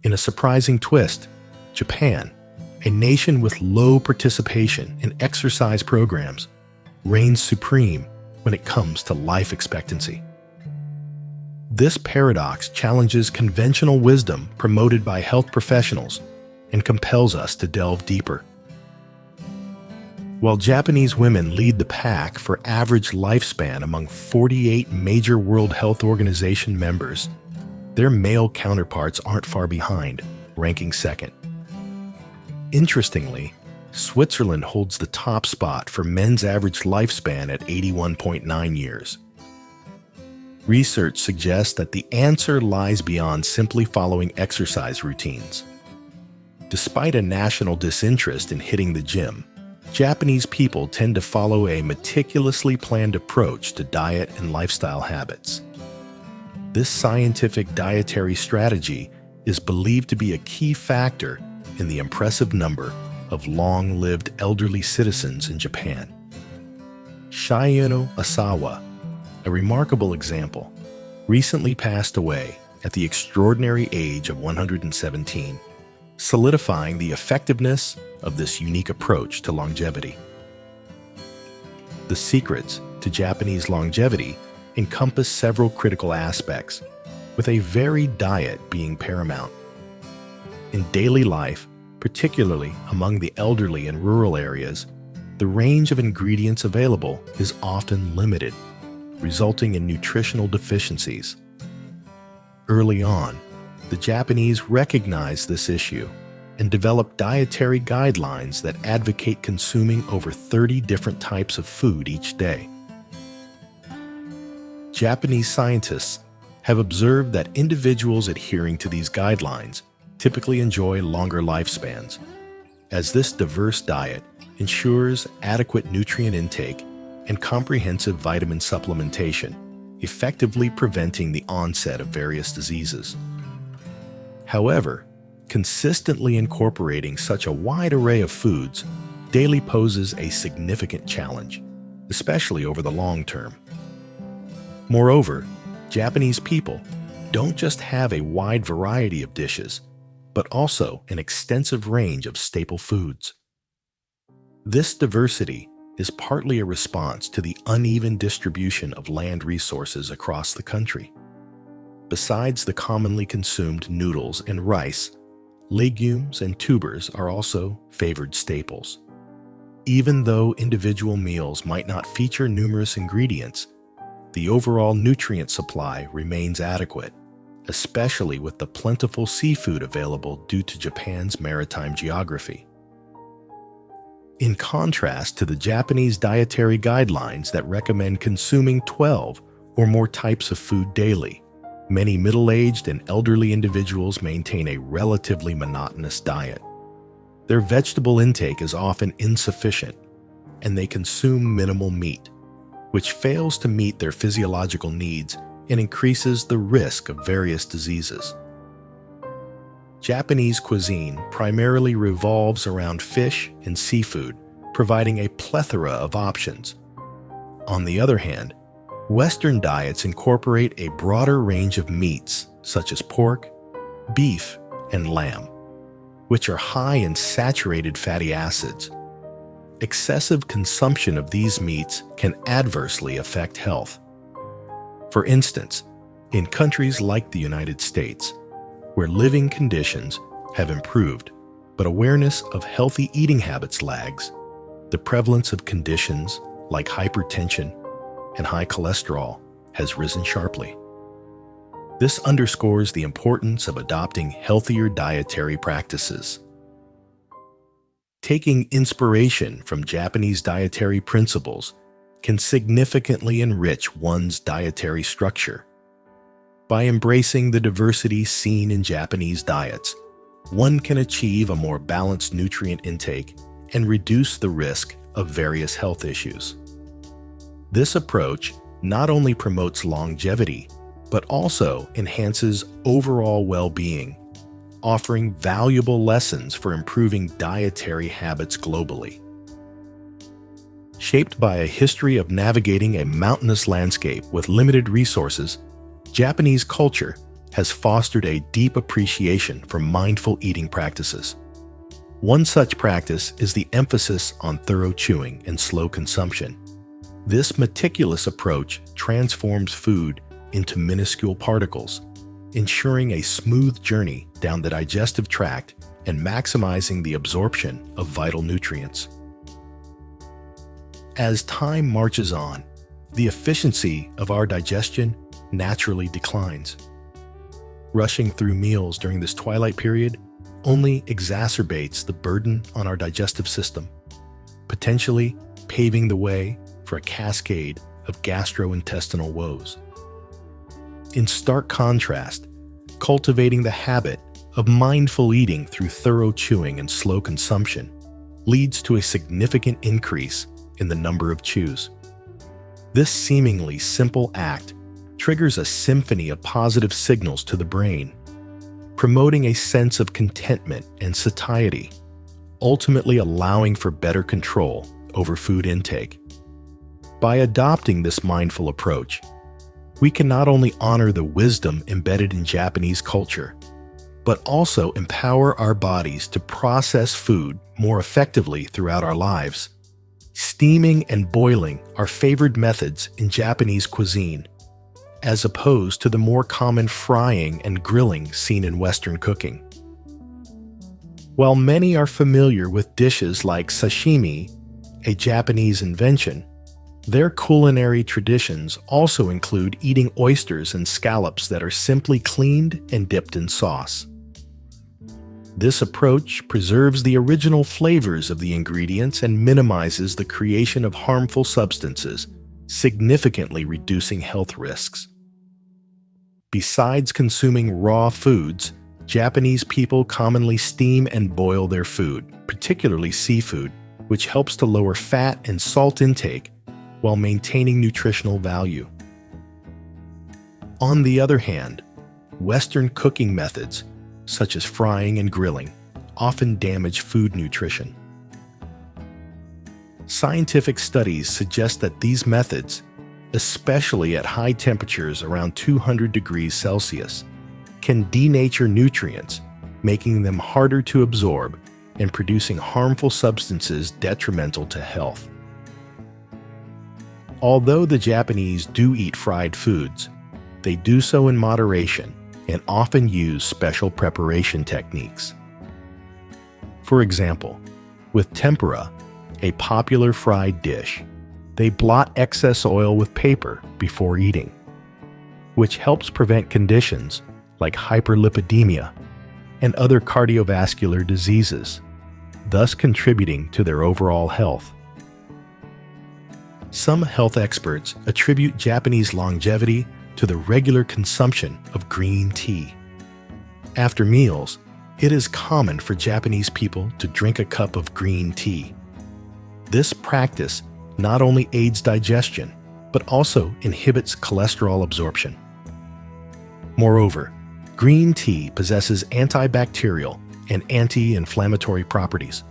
In a surprising twist, Japan, a nation with low participation in exercise programs, reigns supreme when it comes to life expectancy. This paradox challenges conventional wisdom promoted by health professionals and compels us to delve deeper. While Japanese women lead the pack for average lifespan among 48 major World Health Organization members, their male counterparts aren't far behind, ranking second. Interestingly, Switzerland holds the top spot for men's average lifespan at 81.9 years. Research suggests that the answer lies beyond simply following exercise routines. Despite a national disinterest in hitting the gym, Japanese people tend to follow a meticulously planned approach to diet and lifestyle habits. This scientific dietary strategy is believed to be a key factor in the impressive number of long-lived elderly citizens in Japan. Shiono Asawa, a remarkable example, recently passed away at the extraordinary age of 117, solidifying the effectiveness of this unique approach to longevity. The secrets to Japanese longevity encompass several critical aspects, with a varied diet being paramount. In daily life, particularly among the elderly in rural areas, the range of ingredients available is often limited, resulting in nutritional deficiencies. Early on, the Japanese recognized this issue and developed dietary guidelines that advocate consuming over 30 different types of food each day. Japanese scientists have observed that individuals adhering to these guidelines typically enjoy longer lifespans, as this diverse diet ensures adequate nutrient intake and comprehensive vitamin supplementation, effectively preventing the onset of various diseases. However, consistently incorporating such a wide array of foods daily poses a significant challenge, especially over the long term. Moreover, Japanese people don't just have a wide variety of dishes, but also an extensive range of staple foods. This diversity is partly a response to the uneven distribution of land resources across the country. Besides the commonly consumed noodles and rice, legumes and tubers are also favored staples. Even though individual meals might not feature numerous ingredients, the overall nutrient supply remains adequate, especially with the plentiful seafood available due to Japan's maritime geography. In contrast to the Japanese dietary guidelines that recommend consuming 12 or more types of food daily, many middle-aged and elderly individuals maintain a relatively monotonous diet. Their vegetable intake is often insufficient, and they consume minimal meat, which fails to meet their physiological needs and increases the risk of various diseases. Japanese cuisine primarily revolves around fish and seafood, providing a plethora of options. On the other hand, Western diets incorporate a broader range of meats, such as pork, beef, and lamb, which are high in saturated fatty acids. Excessive consumption of these meats can adversely affect health. For instance, in countries like the United States, where living conditions have improved, but awareness of healthy eating habits lags, the prevalence of conditions like hypertension and high cholesterol has risen sharply. This underscores the importance of adopting healthier dietary practices. Taking inspiration from Japanese dietary principles can significantly enrich one's dietary structure. By embracing the diversity seen in Japanese diets, one can achieve a more balanced nutrient intake and reduce the risk of various health issues. This approach not only promotes longevity, but also enhances overall well-being, offering valuable lessons for improving dietary habits globally. Shaped by a history of navigating a mountainous landscape with limited resources, Japanese culture has fostered a deep appreciation for mindful eating practices. One such practice is the emphasis on thorough chewing and slow consumption. This meticulous approach transforms food into minuscule particles, ensuring a smooth journey down the digestive tract and maximizing the absorption of vital nutrients. As time marches on, the efficiency of our digestion naturally declines. Rushing through meals during this twilight period only exacerbates the burden on our digestive system, potentially paving the way for a cascade of gastrointestinal woes. In stark contrast, cultivating the habit of mindful eating through thorough chewing and slow consumption leads to a significant increase in the number of chews. This seemingly simple act triggers a symphony of positive signals to the brain, promoting a sense of contentment and satiety, ultimately allowing for better control over food intake. By adopting this mindful approach, we can not only honor the wisdom embedded in Japanese culture, but also empower our bodies to process food more effectively throughout our lives. Steaming and boiling are favored methods in Japanese cuisine, as opposed to the more common frying and grilling seen in Western cooking. While many are familiar with dishes like sashimi, a Japanese invention, their culinary traditions also include eating oysters and scallops that are simply cleaned and dipped in sauce. This approach preserves the original flavors of the ingredients and minimizes the creation of harmful substances, significantly reducing health risks. Besides consuming raw foods, Japanese people commonly steam and boil their food, particularly seafood, which helps to lower fat and salt intake while maintaining nutritional value. On the other hand, Western cooking methods, such as frying and grilling, often damage food nutrition. Scientific studies suggest that these methods, especially at high temperatures around 200 degrees Celsius, can denature nutrients, making them harder to absorb and producing harmful substances detrimental to health. Although the Japanese do eat fried foods, they do so in moderation and often use special preparation techniques. For example, with tempura, a popular fried dish, they blot excess oil with paper before eating, which helps prevent conditions like hyperlipidemia and other cardiovascular diseases, thus contributing to their overall health. Some health experts attribute Japanese longevity to the regular consumption of green tea. After meals, it is common for Japanese people to drink a cup of green tea. This practice not only aids digestion, but also inhibits cholesterol absorption. Moreover, green tea possesses antibacterial and anti-inflammatory properties,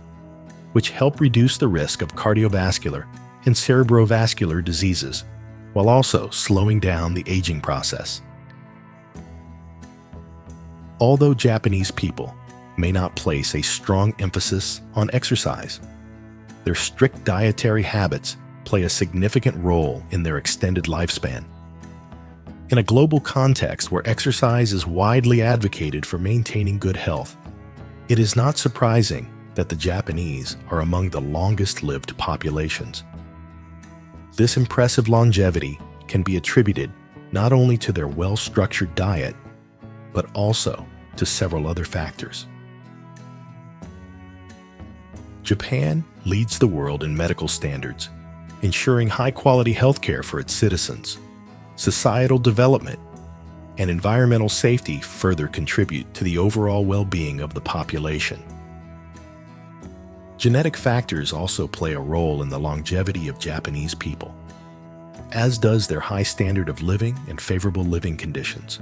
which help reduce the risk of cardiovascular and cerebrovascular diseases, while also slowing down the aging process. Although Japanese people may not place a strong emphasis on exercise, their strict dietary habits play a significant role in their extended lifespan. In a global context where exercise is widely advocated for maintaining good health, it is not surprising that the Japanese are among the longest-lived populations. This impressive longevity can be attributed not only to their well-structured diet, but also to several other factors. Japan leads the world in medical standards, ensuring high-quality healthcare for its citizens. Societal development and environmental safety further contribute to the overall well-being of the population. Genetic factors also play a role in the longevity of Japanese people, as does their high standard of living and favorable living conditions.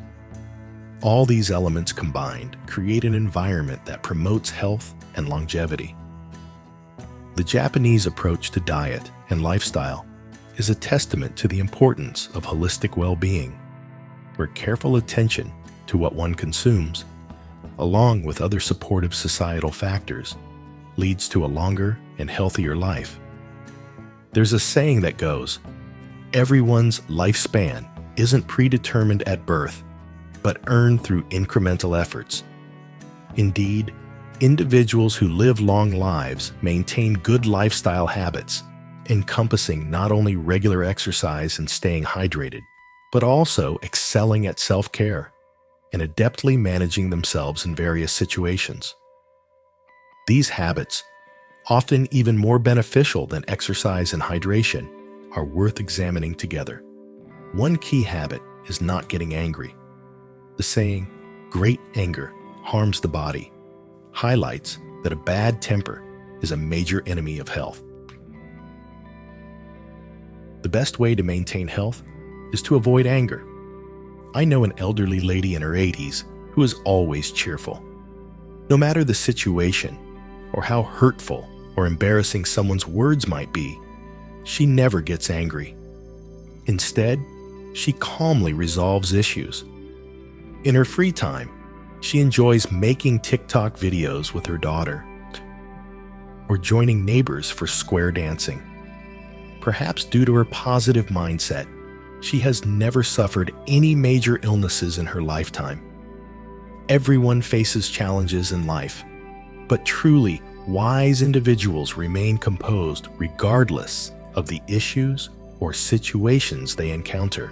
All these elements combined create an environment that promotes health and longevity. The Japanese approach to diet and lifestyle is a testament to the importance of holistic well-being, where careful attention to what one consumes, along with other supportive societal factors, leads to a longer and healthier life. There's a saying that goes, everyone's lifespan isn't predetermined at birth, but earned through incremental efforts. Indeed, individuals who live long lives maintain good lifestyle habits, encompassing not only regular exercise and staying hydrated, but also excelling at self-care and adeptly managing themselves in various situations. These habits, often even more beneficial than exercise and hydration, are worth examining together. One key habit is not getting angry. The saying, "Great anger harms the body," highlights that a bad temper is a major enemy of health. The best way to maintain health is to avoid anger. I know an elderly lady in her 80s who is always cheerful. No matter the situation, or how hurtful or embarrassing someone's words might be, she never gets angry. Instead, she calmly resolves issues. In her free time, she enjoys making TikTok videos with her daughter, or joining neighbors for square dancing. Perhaps due to her positive mindset, she has never suffered any major illnesses in her lifetime. Everyone faces challenges in life, but truly wise individuals remain composed regardless of the issues or situations they encounter.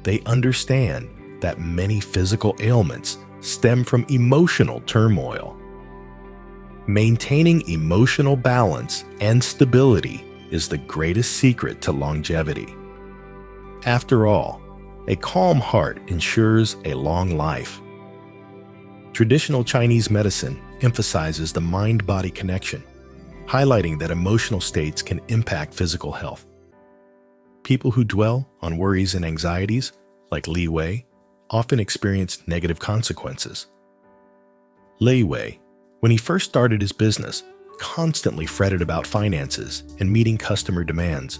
They understand that many physical ailments stem from emotional turmoil. Maintaining emotional balance and stability is the greatest secret to longevity. After all, a calm heart ensures a long life. Traditional Chinese medicine emphasizes the mind-body connection, highlighting that emotional states can impact physical health. People who dwell on worries and anxieties, like Li Wei, often experience negative consequences. Li Wei, when he first started his business, constantly fretted about finances and meeting customer demands.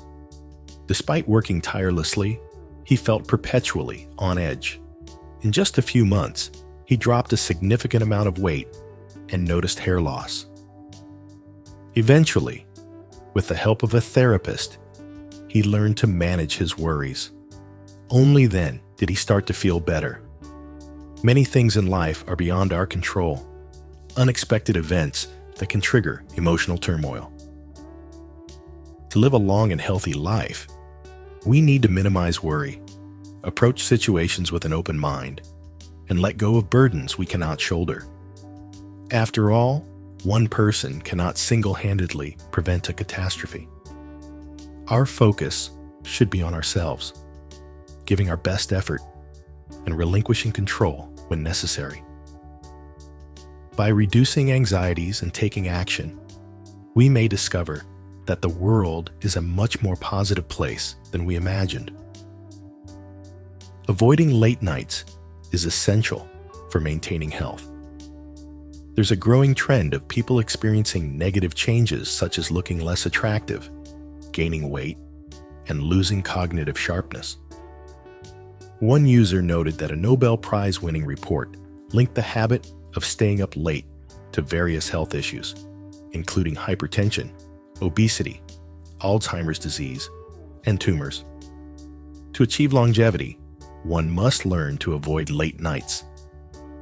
Despite working tirelessly, he felt perpetually on edge. In just a few months, he dropped a significant amount of weight and noticed hair loss. Eventually, with the help of a therapist, he learned to manage his worries. Only then did he start to feel better. Many things in life are beyond our control, unexpected events that can trigger emotional turmoil. To live a long and healthy life, we need to minimize worry, approach situations with an open mind, and let go of burdens we cannot shoulder. After all, one person cannot single-handedly prevent a catastrophe. Our focus should be on ourselves, giving our best effort and relinquishing control when necessary. By reducing anxieties and taking action, we may discover that the world is a much more positive place than we imagined. Avoiding late nights is essential for maintaining health. There's a growing trend of people experiencing negative changes such as looking less attractive, gaining weight, and losing cognitive sharpness. One user noted that a Nobel Prize-winning report linked the habit of staying up late to various health issues, including hypertension, obesity, Alzheimer's disease, and tumors. To achieve longevity, one must learn to avoid late nights.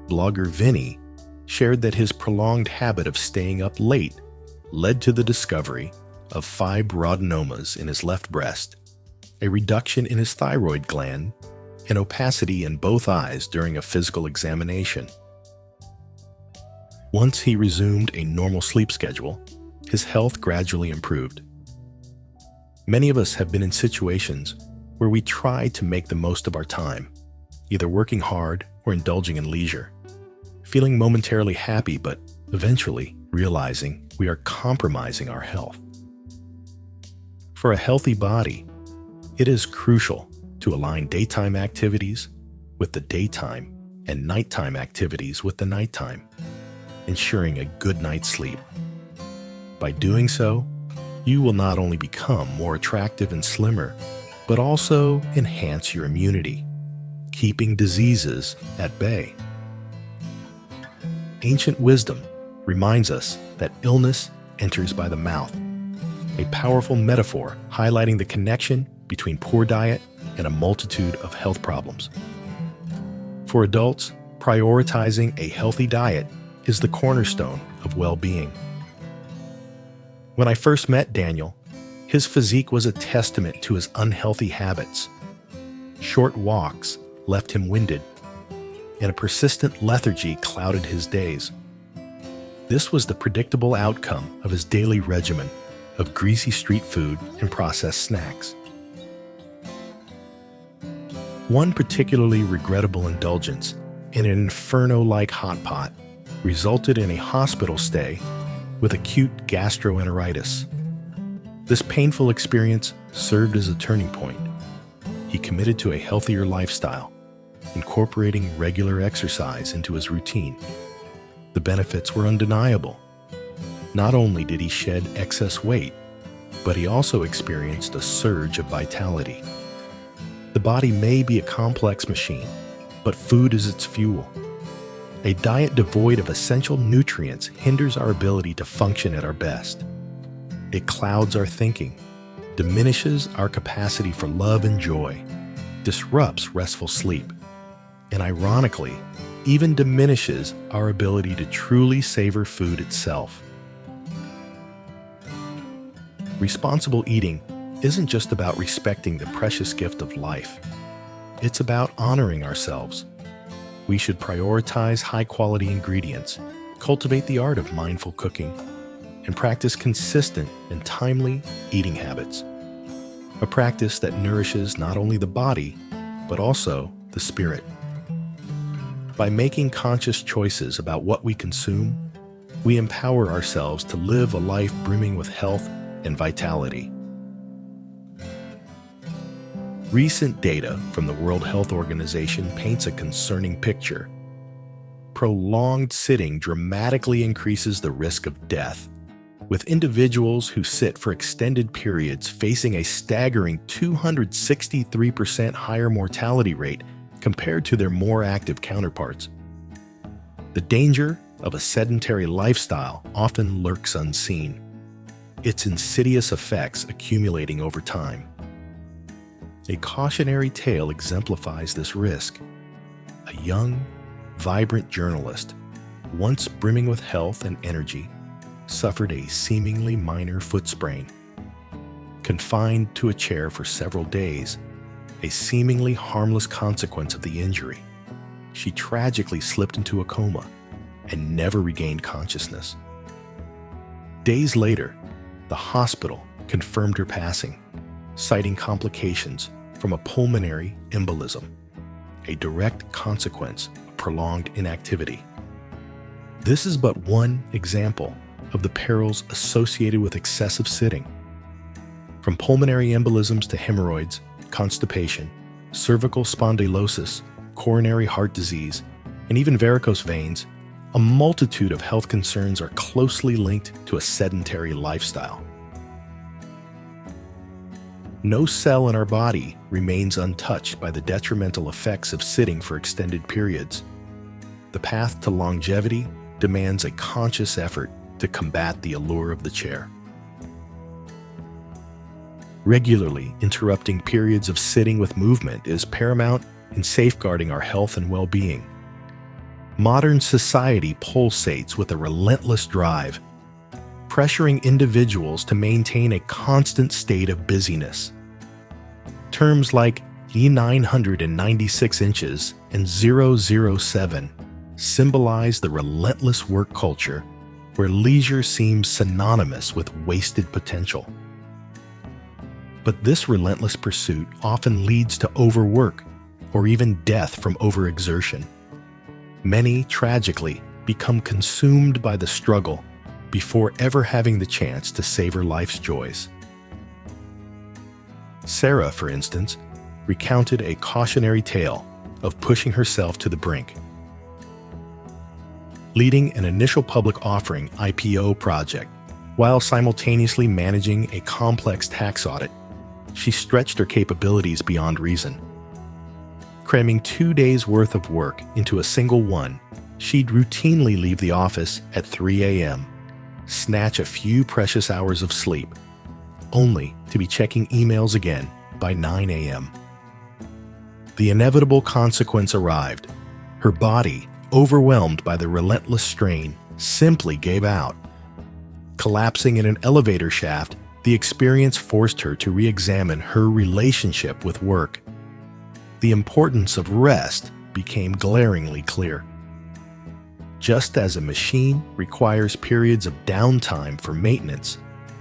Blogger Vinny shared that his prolonged habit of staying up late led to the discovery of fibroadenomas in his left breast, a reduction in his thyroid gland, and opacity in both eyes during a physical examination. Once he resumed a normal sleep schedule, his health gradually improved. Many of us have been in situations where we try to make the most of our time, either working hard or indulging in leisure, feeling momentarily happy but eventually realizing we are compromising our health. For a healthy body, it is crucial to align daytime activities with the daytime and nighttime activities with the nighttime, ensuring a good night's sleep. By doing so, you will not only become more attractive and slimmer, but also enhance your immunity, keeping diseases at bay. Ancient wisdom reminds us that illness enters by the mouth, a powerful metaphor highlighting the connection between poor diet and a multitude of health problems. For adults, prioritizing a healthy diet is the cornerstone of well-being. When I first met Daniel, his physique was a testament to his unhealthy habits. Short walks left him winded, and a persistent lethargy clouded his days. This was the predictable outcome of his daily regimen of greasy street food and processed snacks. One particularly regrettable indulgence in an inferno-like hot pot resulted in a hospital stay with acute gastroenteritis. This painful experience served as a turning point. He committed to a healthier lifestyle, incorporating regular exercise into his routine. The benefits were undeniable. Not only did he shed excess weight, but he also experienced a surge of vitality. The body may be a complex machine, but food is its fuel. A diet devoid of essential nutrients hinders our ability to function at our best. It clouds our thinking, diminishes our capacity for love and joy, disrupts restful sleep, and ironically, even diminishes our ability to truly savor food itself. Responsible eating isn't just about respecting the precious gift of life. It's about honoring ourselves. We should prioritize high-quality ingredients, cultivate the art of mindful cooking, and practice consistent and timely eating habits. A practice that nourishes not only the body, but also the spirit. By making conscious choices about what we consume, we empower ourselves to live a life brimming with health and vitality. Recent data from the World Health Organization paints a concerning picture. Prolonged sitting dramatically increases the risk of death, with individuals who sit for extended periods facing a staggering 263% higher mortality rate compared to their more active counterparts. The danger of a sedentary lifestyle often lurks unseen, its insidious effects accumulating over time. A cautionary tale exemplifies this risk. A young, vibrant journalist, once brimming with health and energy, suffered a seemingly minor foot sprain. Confined to a chair for several days, a seemingly harmless consequence of the injury, she tragically slipped into a coma and never regained consciousness. Days later, the hospital confirmed her passing, citing complications from a pulmonary embolism, a direct consequence of prolonged inactivity. This is but one example of the perils associated with excessive sitting. From pulmonary embolisms to hemorrhoids, constipation, cervical spondylosis, coronary heart disease, and even varicose veins, a multitude of health concerns are closely linked to a sedentary lifestyle. No cell in our body remains untouched by the detrimental effects of sitting for extended periods. The path to longevity demands a conscious effort to combat the allure of the chair. Regularly interrupting periods of sitting with movement is paramount in safeguarding our health and well-being. Modern society pulsates with a relentless drive, pressuring individuals to maintain a constant state of busyness. Terms like E996 inches and 007 symbolize the relentless work culture where leisure seems synonymous with wasted potential. But this relentless pursuit often leads to overwork or even death from overexertion. Many, tragically, become consumed by the struggle before ever having the chance to savor life's joys. Sarah, for instance, recounted a cautionary tale of pushing herself to the brink. Leading an initial public offering IPO project while simultaneously managing a complex tax audit, she stretched her capabilities beyond reason. Cramming 2 days' worth of work into a single one, she'd routinely leave the office at 3 a.m., snatch a few precious hours of sleep, only to be checking emails again by 9 a.m. The inevitable consequence arrived. Her body, overwhelmed by the relentless strain, simply gave out. Collapsing in an elevator shaft, the experience forced her to re-examine her relationship with work. The importance of rest became glaringly clear. Just as a machine requires periods of downtime for maintenance,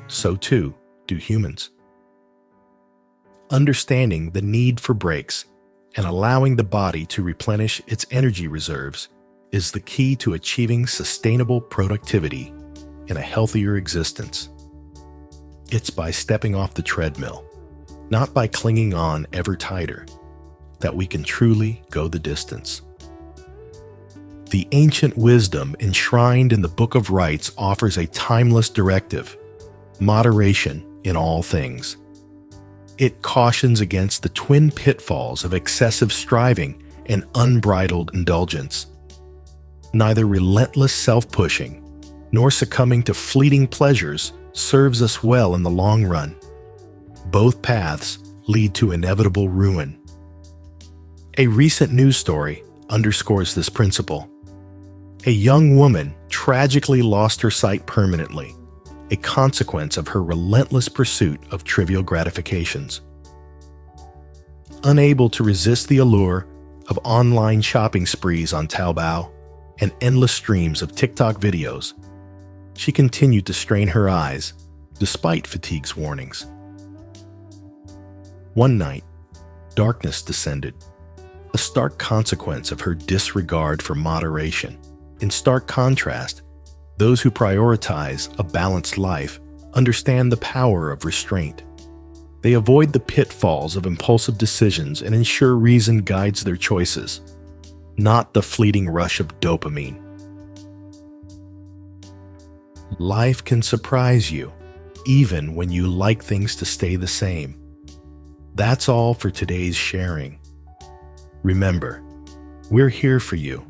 so too do humans. Understanding the need for breaks and allowing the body to replenish its energy reserves is the key to achieving sustainable productivity and a healthier existence. It's by stepping off the treadmill, not by clinging on ever tighter, that we can truly go the distance. The ancient wisdom enshrined in the Book of Rites offers a timeless directive: moderation in all things. It cautions against the twin pitfalls of excessive striving and unbridled indulgence. Neither relentless self-pushing nor succumbing to fleeting pleasures serves us well in the long run. Both paths lead to inevitable ruin. A recent news story underscores this principle. A young woman tragically lost her sight permanently, a consequence of her relentless pursuit of trivial gratifications. Unable to resist the allure of online shopping sprees on Taobao and endless streams of TikTok videos, she continued to strain her eyes despite fatigue's warnings. One night, darkness descended, a stark consequence of her disregard for moderation. In stark contrast, those who prioritize a balanced life understand the power of restraint. They avoid the pitfalls of impulsive decisions and ensure reason guides their choices, not the fleeting rush of dopamine. Life can surprise you, even when you like things to stay the same. That's all for today's sharing. Remember, we're here for you.